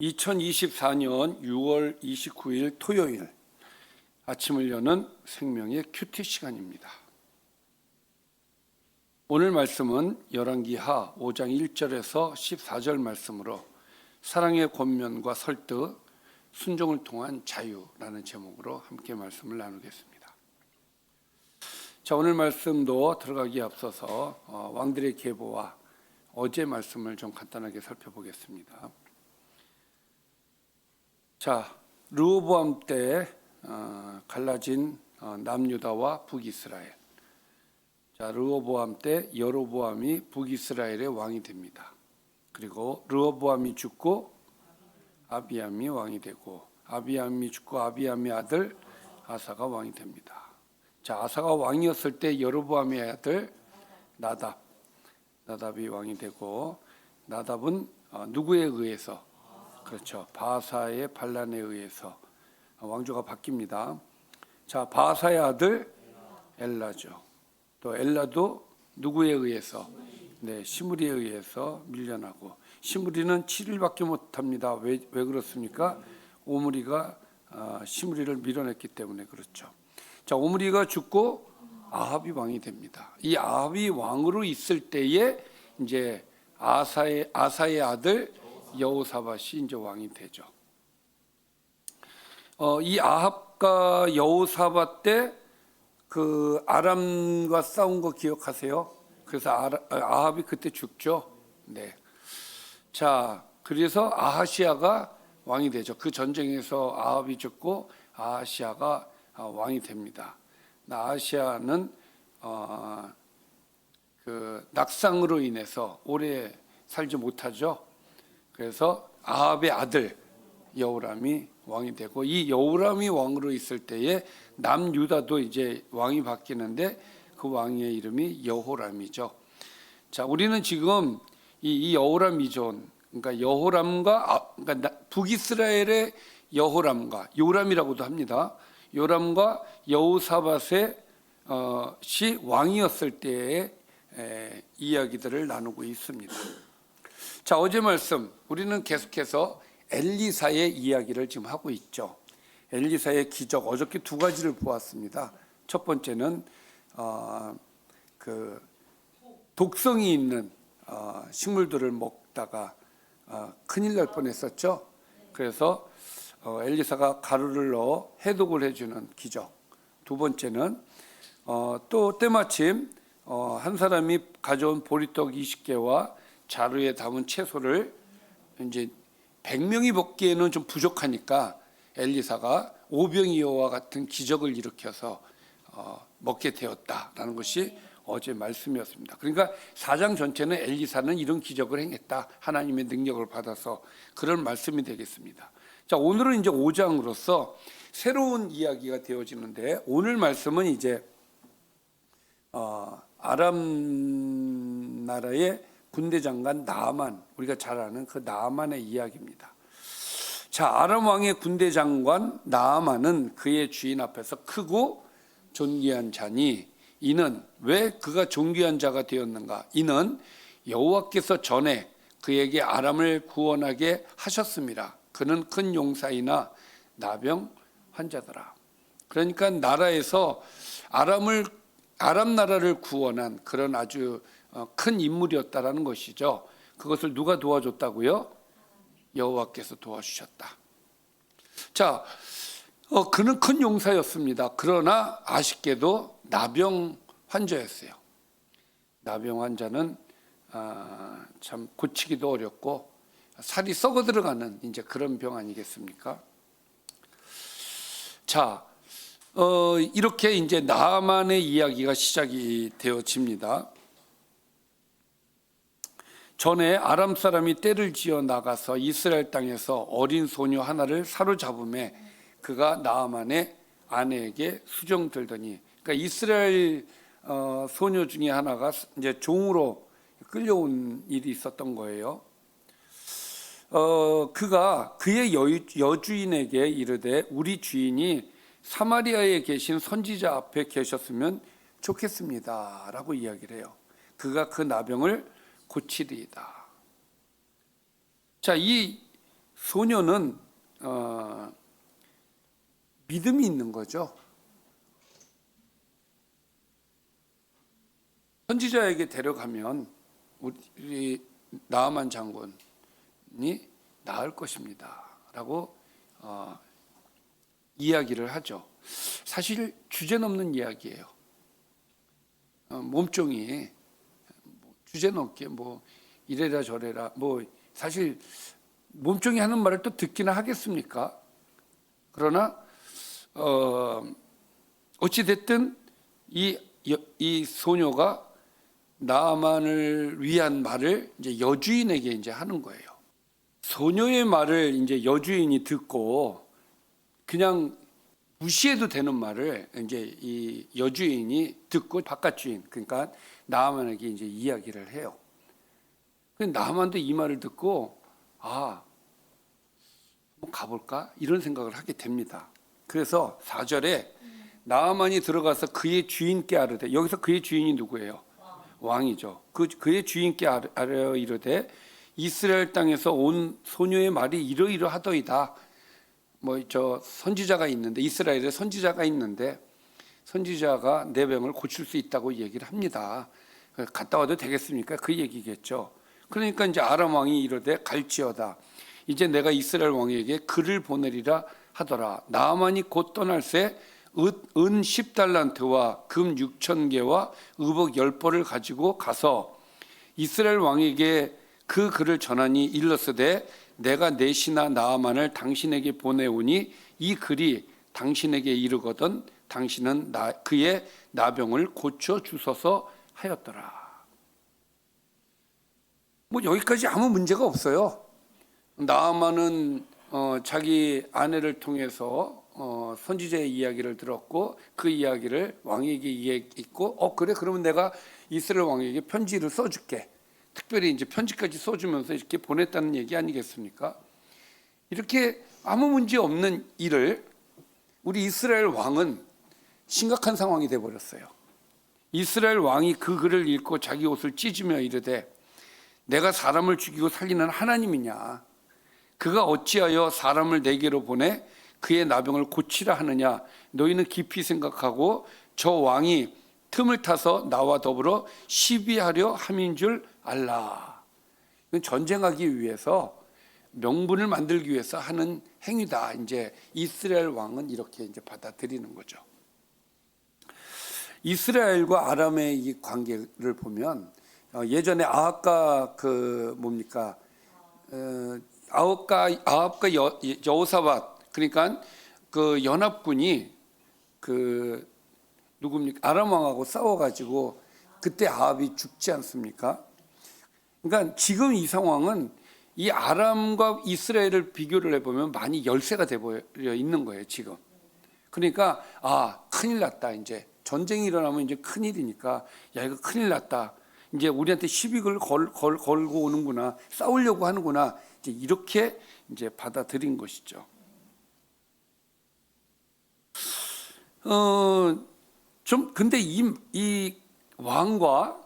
2024년 6월 29일 토요일 아침을 여는 생명의 큐티 시간입니다. 오늘 말씀은 열왕기하 5장 1절에서 14절 말씀으로 사랑의 권면과 설득, 순종을 통한 자유라는 제목으로 함께 말씀을 나누겠습니다. 자, 오늘 말씀도 들어가기에 앞서서 왕들의 계보와 어제 말씀을 좀 간단하게 살펴보겠습니다. 자, 르호보암 때 갈라진 남유다와 북이스라엘. 자, 르호보암 때 여로보암이 북이스라엘의 왕이 됩니다. 그리고 르호보암이 죽고 아비암이 왕이 되고, 아비암이 죽고 아비암의 아들 아사가 왕이 됩니다. 자, 아사가 왕이었을 때 여로보암의 아들 나답이 왕이 되고, 나답은 누구에 의해서? 그렇죠, 바사의 반란에 의해서 왕조가 바뀝니다. 자, 바사의 아들 엘라죠. 또 엘라도 누구에 의해서? 네, 시므리에 의해서 밀려나고, 시므리는 7일밖에 못합니다. 왜 그렇습니까? 오므리가 시므리를 밀어냈기 때문에 그렇죠. 자, 오므리가 죽고 아합이 왕이 됩니다. 이 아합이 왕으로 있을 때에 이제 아사의 아들 여호사밧이 이제 왕이 되죠. 이 아합과 여호사밧 때 그 아람과 싸운 거 기억하세요? 그래서 아합이 그때 죽죠. 네. 자, 그래서 아하시아가 왕이 되죠. 그 전쟁에서 아합이 죽고 아하시아가 왕이 됩니다. 아하시아는 그 낙상으로 인해서 오래 살지 못하죠. 그래서 아합의 아들 여호람이 왕이 되고, 이 여호람이 왕으로 있을 때에 남유다도 이제 왕이 바뀌는데 그 왕의 이름이 여호람이죠. 자, 우리는 지금 이 여호람 이전, 그러니까 여호람과 그러니까 북이스라엘의 여호람과 요람이라고도 합니다. 요람과 여호사밧의 시 왕이었을 때의 이야기들을 나누고 있습니다. 자, 어제 말씀 우리는 계속해서 엘리사의 이야기를 지금 하고 있죠. 엘리사의 기적, 어저께 두 가지를 보았습니다. 첫 번째는 그 독성이 있는 식물들을 먹다가 큰일 날 뻔했었죠. 그래서 엘리사가 가루를 넣어 해독을 해주는 기적. 두 번째는 또 때마침 한 사람이 가져온 보리떡 20개와 자루에 담은 채소를 이제 100명이 먹기에는 좀 부족하니까 엘리사가 오병이어와 같은 기적을 일으켜서 먹게 되었다라는 것이 어제 말씀이었습니다. 그러니까 4장 전체는 엘리사는 이런 기적을 행했다, 하나님의 능력을 받아서, 그런 말씀이 되겠습니다. 자, 오늘은 이제 5장으로서 새로운 이야기가 되어지는데, 오늘 말씀은 이제 아람 나라의 군대 장관 나아만, 우리가 잘 아는 그 나아만의 이야기입니다. 자, 아람 왕의 군대 장관 나아만은 그의 주인 앞에서 크고 존귀한 자니, 이는 왜 그가 존귀한 자가 되었는가? 이는 여호와께서 전에 그에게 아람을 구원하게 하셨습니다. 그는 큰 용사이나 나병 환자더라. 그러니까 나라에서 아람 나라를 구원한 그런 아주 큰 인물이었다라는 것이죠. 그것을 누가 도와줬다고요? 여호와께서 도와주셨다. 자, 그는 큰 용사였습니다. 그러나 아쉽게도 나병 환자였어요. 나병 환자는 참 고치기도 어렵고 살이 썩어 들어가는 이제 그런 병 아니겠습니까? 자, 이렇게 이제 나아만의 이야기가 시작이 되어집니다. 전에 아람 사람이 떼를 지어 나가서 이스라엘 땅에서 어린 소녀 하나를 사로잡음에 그가 나아만의 아내에게 수정 들더니, 그러니까 이스라엘 소녀 중에 하나가 이제 종으로 끌려온 일이 있었던 거예요. 그가 그의 여주인에게 이르되 우리 주인이 사마리아에 계신 선지자 앞에 계셨으면 좋겠습니다 라고 이야기를 해요. 그가 그 나병을 고치리이다. 자, 이 소녀는 믿음이 있는 거죠. 선지자에게 데려가면 우리 나아만 장군이 나을 것입니다라고 이야기를 하죠. 사실 주제넘는 이야기예요. 몸종이 주제넘게 뭐 이래라 저래라 뭐 사실 몸종이 하는 말을 또 듣기나 하겠습니까? 그러나 어찌 됐든 이 소녀가 나아만을 위한 말을 이제 여주인에게 이제 하는 거예요. 소녀의 말을 이제 여주인이 듣고 그냥 무시해도 되는 말을 이제 이 여주인이 듣고 바깥 주인 그러니까 나아만에게 이제 이야기를 해요. 나아만도 이 말을 듣고 한번 가볼까 이런 생각을 하게 됩니다. 그래서 4절에 나아만이 들어가서 그의 주인께 아뢰되, 여기서 그의 주인이 누구예요? 왕이죠. 그의 주인께 아뢰어 이르되 이스라엘 땅에서 온 소녀의 말이 이러이러하더이다. 뭐 저 선지자가 있는데 이스라엘에 선지자가 있는데 선지자가 내 병을 고칠 수 있다고 얘기를 합니다. 갔다 와도 되겠습니까? 그 얘기겠죠. 그러니까 이제 아람 왕이 이르되 갈지어다. 이제 내가 이스라엘 왕에게 글을 보내리라 하더라. 나아만이 곧 떠날새 은 10달란트와 금 6,000개와 의복 10벌을 가지고 가서 이스라엘 왕에게 그 글을 전하니 일렀으되 내가 내 신하 나아만을 당신에게 보내오니 이 글이 당신에게 이르거든 당신은 그의 나병을 고쳐 주소서 하였더라. 뭐 여기까지 아무 문제가 없어요. 나아만은 자기 아내를 통해서 선지자의 이야기를 들었고 그 이야기를 왕에게 이야기했고 그래 그러면 내가 이스라엘 왕에게 편지를 써줄게. 특별히 이제 편지까지 써주면서 이렇게 보냈다는 얘기 아니겠습니까? 이렇게 아무 문제 없는 일을 우리 이스라엘 왕은 심각한 상황이 돼버렸어요. 이스라엘 왕이 그 글을 읽고 자기 옷을 찢으며 이르되 내가 사람을 죽이고 살리는 하나님이냐? 그가 어찌하여 사람을 내게로 보내 그의 나병을 고치라 하느냐? 너희는 깊이 생각하고 저 왕이 틈을 타서 나와 더불어 시비하려 함인 줄 알라. 전쟁하기 위해서 명분을 만들기 위해서 하는 행위다. 이제 이스라엘 왕은 이렇게 이제 받아들이는 거죠. 이스라엘과 아람의 이 관계를 보면 예전에 아합과 아합과 여호사밧 그러니까 그 연합군이 누굽니까? 아람 왕하고 싸워가지고 그때 아합이 죽지 않습니까? 그러니까 지금 이 상황은 이 아람과 이스라엘을 비교를 해보면 많이 열세가 돼버려 있는 거예요 지금. 그러니까 큰일 났다. 이제 전쟁이 일어나면 이제 큰일이니까 이거 큰일 났다. 이제 우리한테 시비를 걸고 오는구나. 싸우려고 하는구나. 이제 이렇게 이제 받아들인 것이죠. 근데 이 왕과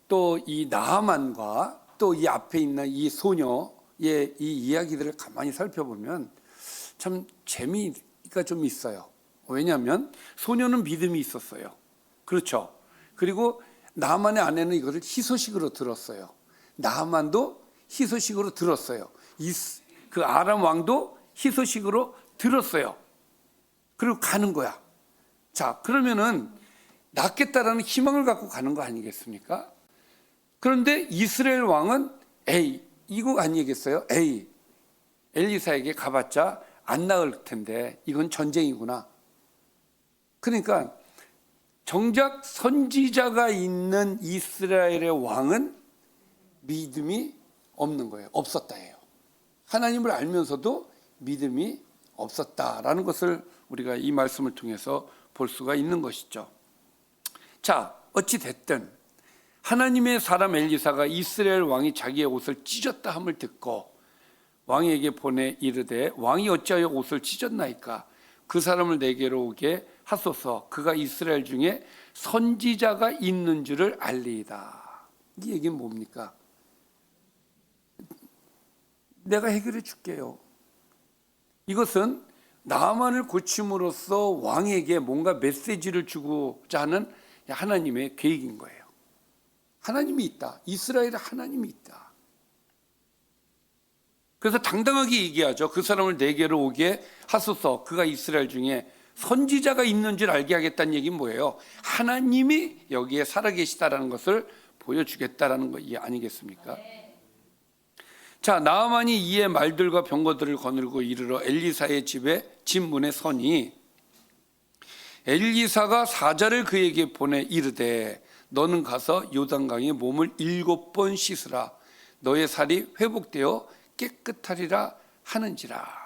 또 이 나아만과 또 이 앞에 있는 이 소녀의 이 이야기들을 가만히 살펴보면 참 재미가 좀 있어요. 왜냐하면 소녀는 믿음이 있었어요. 그렇죠. 그리고 나아만의 아내는 이것을 희소식으로 들었어요. 나아만도 희소식으로 들었어요. 그 아람 왕도 희소식으로 들었어요. 그리고 가는 거야. 자, 그러면은 낫겠다라는 희망을 갖고 가는 거 아니겠습니까? 그런데 이스라엘 왕은 이거 아니겠어요? 엘리사에게 가봤자 안 나을 텐데 이건 전쟁이구나. 그러니까 정작 선지자가 있는 이스라엘의 왕은 믿음이 없는 거예요. 없었다예요. 하나님을 알면서도 믿음이 없었다라는 것을 우리가 이 말씀을 통해서 볼 수가 있는 것이죠. 자, 어찌 됐든 하나님의 사람 엘리사가 이스라엘 왕이 자기의 옷을 찢었다 함을 듣고 왕에게 보내 이르되 왕이 어찌하여 옷을 찢었나이까? 그 사람을 내게로 오게 하소서. 그가 이스라엘 중에 선지자가 있는 줄을 알리이다. 이 얘기는 뭡니까? 내가 해결해 줄게요. 이것은 나만을 고침으로써 왕에게 뭔가 메시지를 주고자 하는 하나님의 계획인 거예요. 하나님이 있다. 이스라엘에 하나님이 있다. 그래서 당당하게 얘기하죠. 그 사람을 내게로 오게 하소서. 그가 이스라엘 중에 선지자가 있는 줄 알게 하겠다는 얘기는 뭐예요? 하나님이 여기에 살아계시다라는 것을 보여주겠다라는 거 아니겠습니까? 자, 나아만이 이에 말들과 병거들을 거느리고 이르러 엘리사의 집 문에 서니 엘리사가 사자를 그에게 보내 이르되 너는 가서 요단강에 몸을 7번 씻으라. 너의 살이 회복되어 깨끗하리라 하는지라.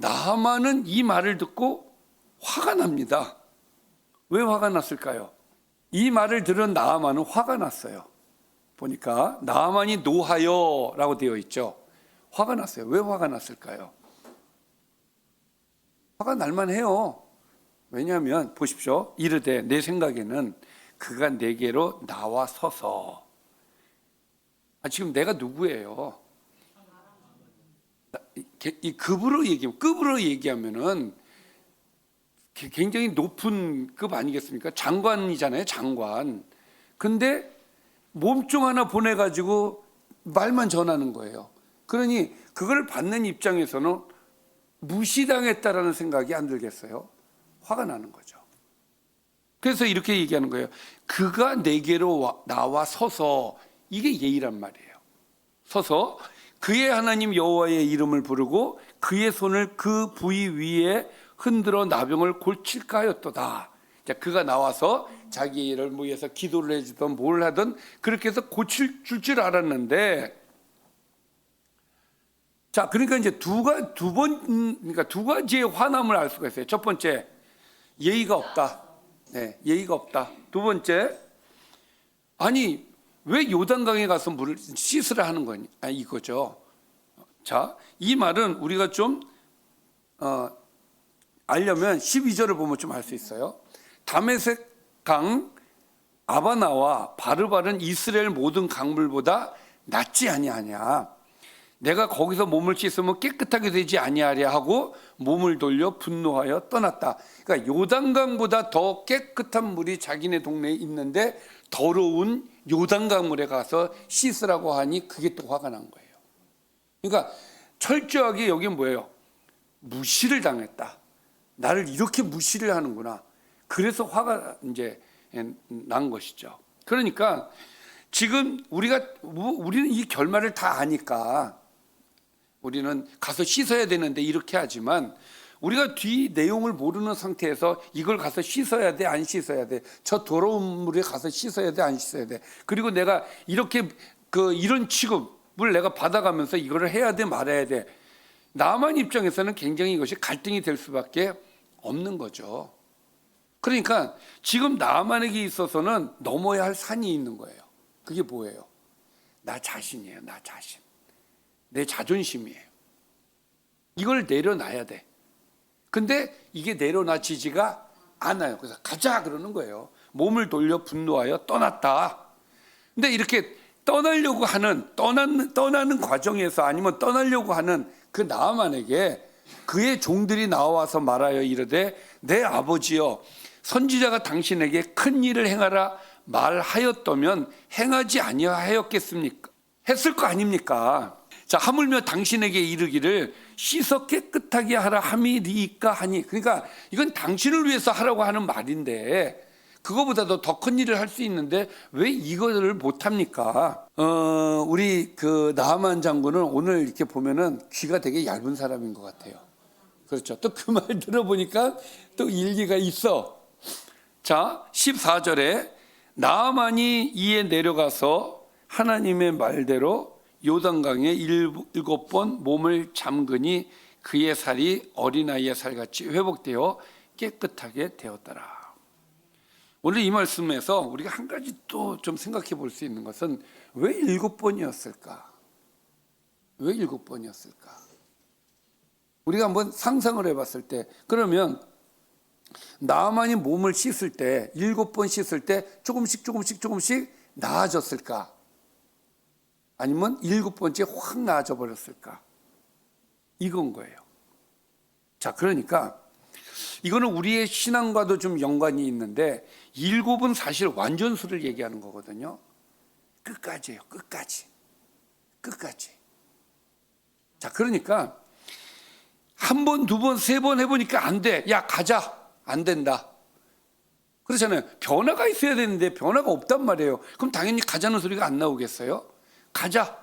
나아만은 이 말을 듣고 화가 납니다. 왜 화가 났을까요? 이 말을 들은 나아만은 화가 났어요. 보니까 나아만이 노하여라고 되어 있죠. 화가 났어요. 왜 화가 났을까요? 화가 날만해요. 왜냐하면 보십시오. 이르되 내 생각에는 그가 내게로 나와 서서 지금 내가 누구예요? 이 급으로 얘기하면은 굉장히 높은 급 아니겠습니까? 장관이잖아요, 장관. 근데 몸종 하나 보내가지고 말만 전하는 거예요. 그러니 그걸 받는 입장에서는 무시당했다라는 생각이 안 들겠어요? 화가 나는 거죠. 그래서 이렇게 얘기하는 거예요. 그가 내게로 나와 서서, 이게 예의란 말이에요. 서서 그의 하나님 여호와의 이름을 부르고 그의 손을 그 부위 위에 흔들어 나병을 고칠까 하였도다. 자, 그가 나와서 자기를 위해서 기도를 해주든 뭘 하든 그렇게 해서 고칠 줄 알았는데, 자, 그러니까 이제 두 가지의 화남을 알 수가 있어요. 첫 번째, 예의가 없다. 네, 예의가 없다. 두 번째, 아니 왜 요단강에 가서 물을 씻으라 하는 거니? 이거죠. 자, 이 말은 우리가 좀 알려면 12절을 보면 좀 알 수 있어요. 다메섹 강 아바나와 바르바른 이스라엘 모든 강물보다 낫지 아니하냐. 내가 거기서 몸을 씻으면 깨끗하게 되지 아니하랴 하고 몸을 돌려 분노하여 떠났다. 그러니까 요단강보다 더 깨끗한 물이 자기네 동네에 있는데 더러운 요단강물에 가서 씻으라고 하니 그게 또 화가 난 거예요. 그러니까 철저하게 여기 뭐예요? 무시를 당했다. 나를 이렇게 무시를 하는구나. 그래서 화가 이제 난 것이죠. 그러니까 지금 우리는 이 결말을 다 아니까 우리는 가서 씻어야 되는데 이렇게 하지만, 우리가 뒤 내용을 모르는 상태에서 이걸 가서 씻어야 돼, 안 씻어야 돼, 저 더러운 물에 가서 씻어야 돼, 안 씻어야 돼, 그리고 내가 이렇게 이런 취급을 내가 받아가면서 이거를 해야 돼, 말아야 돼, 나만 입장에서는 굉장히 이것이 갈등이 될 수밖에 없는 거죠. 그러니까 지금 나만에게 있어서는 넘어야 할 산이 있는 거예요. 그게 뭐예요? 나 자신이에요. 나 자신. 내 자존심이에요. 이걸 내려놔야 돼. 근데 이게 내려놔지지가 않아요. 그래서 가자 그러는 거예요. 몸을 돌려 분노하여 떠났다. 근데 이렇게 떠나는 과정에서, 아니면 떠나려고 하는 그 나아만에게 그의 종들이 나와서 말하여 이르되 내 아버지여, 선지자가 당신에게 큰 일을 행하라 말하였다면 행하지 아니하였겠습니까? 했을 거 아닙니까? 자, 하물며 당신에게 이르기를 씻어 깨끗하게 하라 함이니까 하니, 그러니까 이건 당신을 위해서 하라고 하는 말인데 그거보다도 더 큰 일을 할 수 있는데 왜 이거를 못합니까? 우리 나아만 장군은 오늘 이렇게 보면은 귀가 되게 얇은 사람인 것 같아요. 그렇죠. 또 그 말 들어보니까 또 일리가 있어. 자, 14절에 나아만이 이에 내려가서 하나님의 말대로 요단강에 7번 몸을 잠그니 그의 살이 어린아이의 살같이 회복되어 깨끗하게 되었더라. 오늘 이 말씀에서 우리가 한 가지 또 좀 생각해 볼 수 있는 것은 왜 7번이었을까? 왜 7번이었을까? 우리가 한번 상상을 해봤을 때, 그러면 나아만이 몸을 씻을 때 7번 씻을 때 조금씩 나아졌을까? 아니면 7번째 확 나아져 버렸을까? 이건 거예요. 자, 그러니까 이거는 우리의 신앙과도 좀 연관이 있는데 7은 사실 완전수를 얘기하는 거거든요. 끝까지예요. 끝까지. 자, 그러니까 한 번, 두 번, 세 번 해보니까 안 돼. 야, 가자. 안 된다. 그렇잖아요. 변화가 있어야 되는데 변화가 없단 말이에요. 그럼 당연히 가자는 소리가 안 나오겠어요? 가자.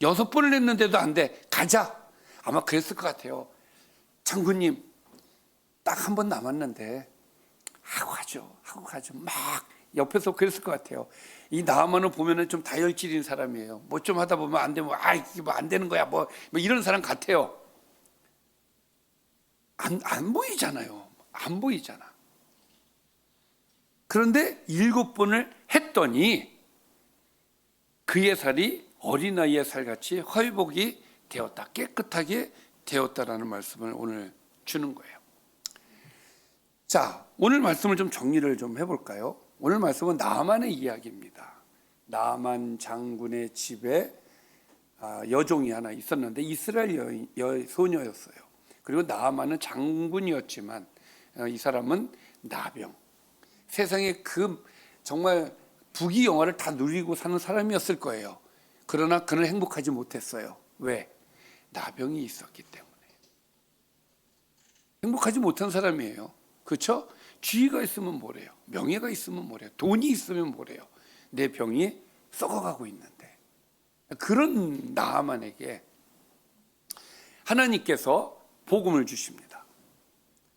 6번을 했는데도 안 돼. 가자. 아마 그랬을 것 같아요. 장군님, 딱 한 번 남았는데 하고 가죠. 막 옆에서 그랬을 것 같아요. 이 나하만을 보면은 좀 다혈질인 사람이에요. 뭐 좀 하다 보면 안 되면 이게 뭐 안 되는 거야. 뭐 이런 사람 같아요. 안 보이잖아요. 안 보이잖아. 그런데 7번을 했더니 그의 살이 어린아이의 살같이 회복이 되었다. 깨끗하게 되었다라는 말씀을 오늘 주는 거예요. 자, 오늘 말씀을 좀 정리를 좀 해볼까요? 오늘 말씀은 나만의 이야기입니다. 나만 장군의 집에 여종이 하나 있었는데 이스라엘 소녀였어요. 그리고 나만은 장군이었지만 이 사람은 나병. 세상에 그 정말 부귀영화를 다 누리고 사는 사람이었을 거예요. 그러나 그는 행복하지 못했어요. 왜? 나병이 있었기 때문에. 행복하지 못한 사람이에요. 그렇죠? 지위가 있으면 뭐래요? 명예가 있으면 뭐래요? 돈이 있으면 뭐래요? 내 병이 썩어가고 있는데. 그런 나아만에게 하나님께서 복음을 주십니다.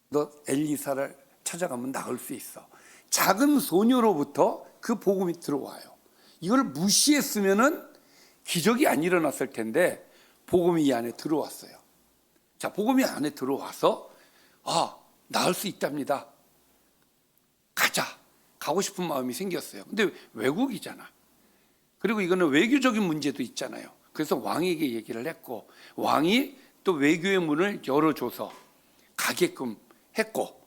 너 엘리사를 찾아가면 나을 수 있어. 작은 소녀로부터 그 복음이 들어와요. 이걸 무시했으면은 기적이 안 일어났을 텐데 복음이 이 안에 들어왔어요. 자, 복음이 안에 들어와서 나을 수 있답니다. 가자. 가고 싶은 마음이 생겼어요. 근데 외국이잖아. 그리고 이거는 외교적인 문제도 있잖아요. 그래서 왕에게 얘기를 했고 왕이 또 외교의 문을 열어줘서 가게끔 했고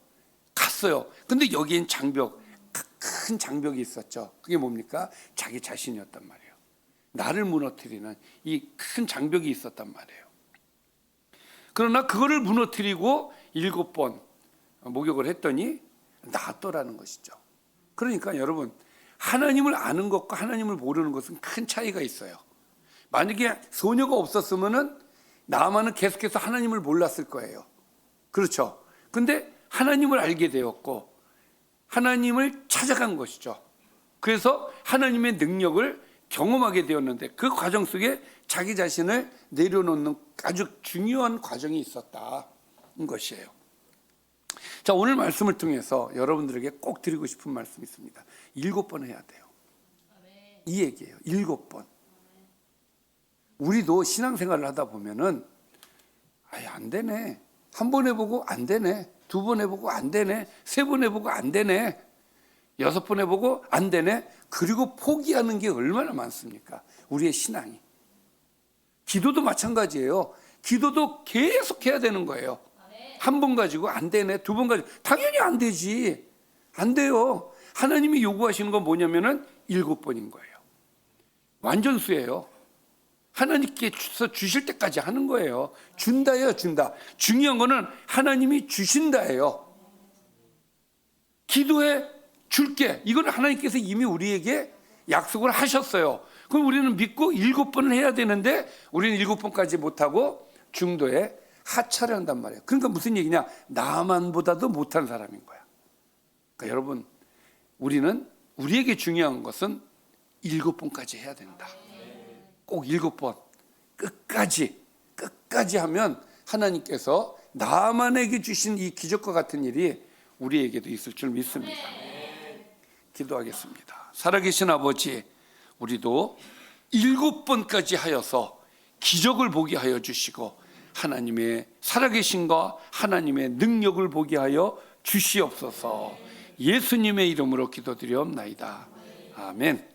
갔어요. 근데 여기엔 큰 장벽이 있었죠. 그게 뭡니까? 자기 자신이었단 말이에요. 나를 무너뜨리는 이 큰 장벽이 있었단 말이에요. 그러나 그거를 무너뜨리고 7번 목욕을 했더니 낫더라는 것이죠. 그러니까 여러분, 하나님을 아는 것과 하나님을 모르는 것은 큰 차이가 있어요. 만약에 소녀가 없었으면은 나만은 계속해서 하나님을 몰랐을 거예요. 그렇죠? 근데 하나님을 알게 되었고 하나님을 찾아간 것이죠. 그래서 하나님의 능력을 경험하게 되었는데 그 과정 속에 자기 자신을 내려놓는 아주 중요한 과정이 있었다는 것이에요. 자, 오늘 말씀을 통해서 여러분들에게 꼭 드리고 싶은 말씀이 있습니다. 7번 해야 돼요. 이 얘기예요. 7번. 우리도 신앙생활을 하다 보면은 안 되네. 한 번 해보고 안 되네. 2번 해보고 안 되네. 3번 해보고 안 되네. 6번 해보고 안 되네. 그리고 포기하는 게 얼마나 많습니까? 우리의 신앙이. 기도도 마찬가지예요. 기도도 계속 해야 되는 거예요. 한 번 가지고 안 되네. 2번 가지고 당연히 안 되지. 안 돼요. 하나님이 요구하시는 건 뭐냐면은 7번인 거예요. 완전수예요. 하나님께서 주실 때까지 하는 거예요. 준다예요, 준다. 중요한 거는 하나님이 주신다예요. 기도해 줄게. 이건 하나님께서 이미 우리에게 약속을 하셨어요. 그럼 우리는 믿고 7번을 해야 되는데 우리는 7번까지 못하고 중도에 하차를 한단 말이에요. 그러니까 무슨 얘기냐? 나만보다도 못한 사람인 거야. 그러니까 여러분, 우리에게 중요한 것은 7번까지 해야 된다. 꼭 7번 끝까지 하면 하나님께서 나만에게 주신 이 기적과 같은 일이 우리에게도 있을 줄 믿습니다. 기도하겠습니다. 살아계신 아버지, 우리도 7번까지 하여서 기적을 보게 하여 주시고 하나님의 살아계신과 하나님의 능력을 보게 하여 주시옵소서. 예수님의 이름으로 기도드리옵나이다. 아멘.